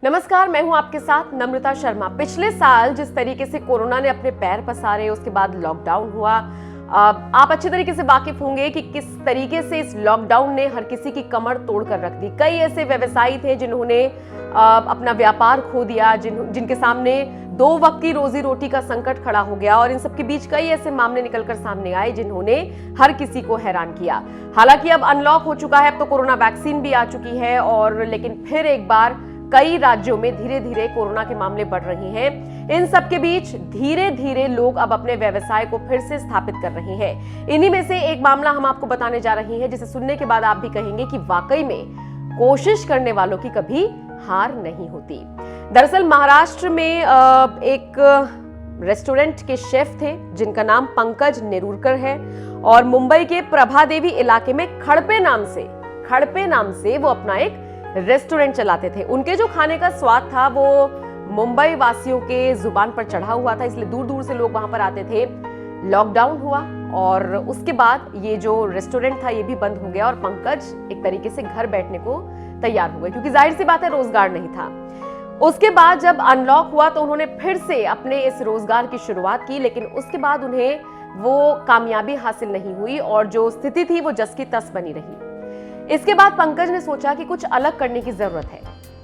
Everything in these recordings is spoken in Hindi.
नमस्कार, मैं हूं आपके साथ नम्रता शर्मा। पिछले साल जिस तरीके से कोरोना ने अपने पैर पसारे, उसके बाद लॉकडाउन हुआ, आप अच्छे तरीके से वाकिफ होंगे कि किस तरीके से इस लॉकडाउन ने हर किसी की कमर तोड़कर रख दी। कई ऐसे व्यवसायी थे जिन्होंने अपना व्यापार खो दिया, जिनके सामने दो वक्त की रोजी रोटी का संकट खड़ा हो गया, और इन सबके बीच कई ऐसे मामले निकलकर सामने आए जिन्होंने हर किसी को हैरान किया। हालांकि अब अनलॉक हो चुका है, अब तो कोरोना वैक्सीन भी आ चुकी है, और लेकिन फिर एक बार कई राज्यों में धीरे धीरे कोरोना के मामले बढ़ रहे हैं। इन सब के बीच धीरे धीरे लोग अब अपने व्यवसाय को फिर से स्थापित कर रहे हैं। इन्हीं में से एक मामला हम आपको बताने जा रहे हैं, जिसे सुनने के बाद आप भी कहेंगे कि वाकई में कोशिश करने वालों की कभी हार नहीं होती। दरअसल महाराष्ट्र में एक रेस्टोरेंट के शेफ थे जिनका नाम पंकज नेरुरकर है, और मुंबई के प्रभादेवी इलाके में खड़पे नाम से वो अपना एक रेस्टोरेंट चलाते थे। उनके जो खाने का स्वाद था वो मुंबई वासियों के जुबान पर चढ़ा हुआ था, इसलिए दूर दूर से लोग वहां पर आते थे। लॉकडाउन हुआ और उसके बाद ये जो रेस्टोरेंट था ये भी बंद हो गया, और पंकज एक तरीके से घर बैठने को तैयार हुए, क्योंकि जाहिर सी बात है रोजगार नहीं था। उसके बाद जब अनलॉक हुआ तो उन्होंने फिर से अपने इस रोजगार की शुरुआत की, लेकिन उसके बाद उन्हें वो कामयाबी हासिल नहीं हुई और जो स्थिति थी वो जस की तस बनी रही। इसके बाद पंकज ने सोचा कि कुछ अलग करने की जरूरत है,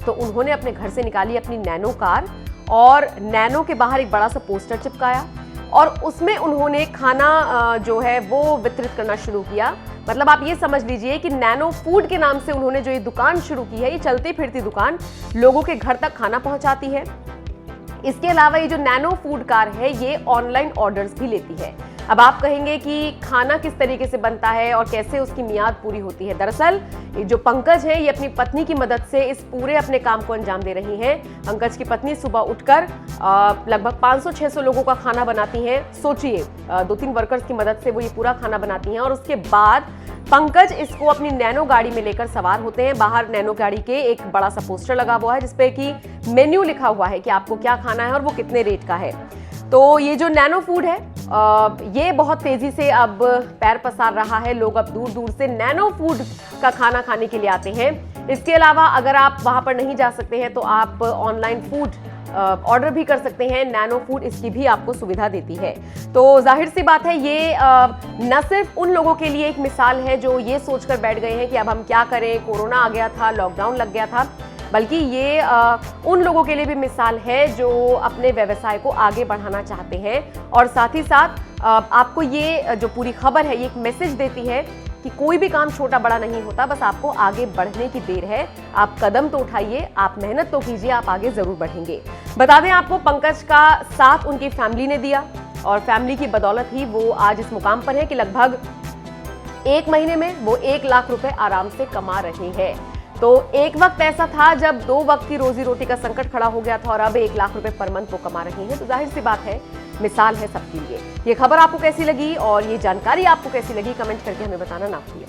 तो उन्होंने अपने घर से निकाली अपनी नैनो कार और नैनो के बाहर एक बड़ा सा पोस्टर चिपकाया, और उसमें उन्होंने खाना जो है वो वितरित करना शुरू किया। मतलब आप ये समझ लीजिए कि नैनो फूड के नाम से उन्होंने जो ये दुकान शुरू की है, ये चलती फिरती दुकान लोगों के घर तक खाना पहुंचाती है। इसके अलावा ये जो नैनो फूड कार है ये ऑनलाइन ऑर्डर्स भी लेती है। अब आप कहेंगे कि खाना किस तरीके से बनता है और कैसे उसकी मियाद पूरी होती है। दरअसल जो पंकज है ये अपनी पत्नी की मदद से इस पूरे अपने काम को अंजाम दे रही हैं। पंकज की पत्नी सुबह उठकर लगभग 500-600 लोगों का खाना बनाती हैं। सोचिए, 2-3 वर्कर्स की मदद से वो ये पूरा खाना बनाती हैं, और उसके बाद पंकज इसको अपनी नैनो गाड़ी में लेकर सवार होते हैं। बाहर नैनो गाड़ी के एक बड़ा सा पोस्टर लगा हुआ है जिसपे कि मेन्यू लिखा हुआ है कि आपको क्या खाना है और वो कितने रेट का है। तो ये जो नैनो फूड है ये बहुत तेजी से अब पैर पसार रहा है। लोग अब दूर दूर से नैनो फूड का खाना खाने के लिए आते हैं। इसके अलावा अगर आप वहां पर नहीं जा सकते हैं तो आप ऑनलाइन फूड ऑर्डर भी कर सकते हैं। नैनो फूड इसकी भी आपको सुविधा देती है। तो जाहिर सी बात है ये न सिर्फ उन लोगों के लिए एक मिसाल है जो ये सोचकर बैठ गए हैं कि अब हम क्या करें, कोरोना आ गया था, लॉकडाउन लग गया था, बल्कि ये उन लोगों के लिए भी मिसाल है जो अपने व्यवसाय को आगे बढ़ाना चाहते हैं। और साथ ही साथ आपको ये जो पूरी खबर है ये एक मैसेज देती है कि कोई भी काम छोटा बड़ा नहीं होता, बस आपको आगे बढ़ने की देर है। आप कदम तो उठाइए, आप मेहनत तो कीजिए, आप आगे जरूर बढ़ेंगे। बता दें आपको, पंकज का साथ उनकी फैमिली ने दिया, और फैमिली की बदौलत ही वो आज इस मुकाम पर है कि लगभग 1 महीने में वो 1 लाख रुपए आराम से कमा रहे हैं। तो एक वक्त ऐसा था जब 2 वक्त की रोजी रोटी का संकट खड़ा हो गया था, और अब 1 लाख रुपए पर मंथ वो कमा रहे हैं। तो जाहिर सी बात है मिसाल है सबके लिए। ये खबर आपको कैसी लगी और ये जानकारी आपको कैसी लगी, कमेंट करके हमें बताना ना भूलिए।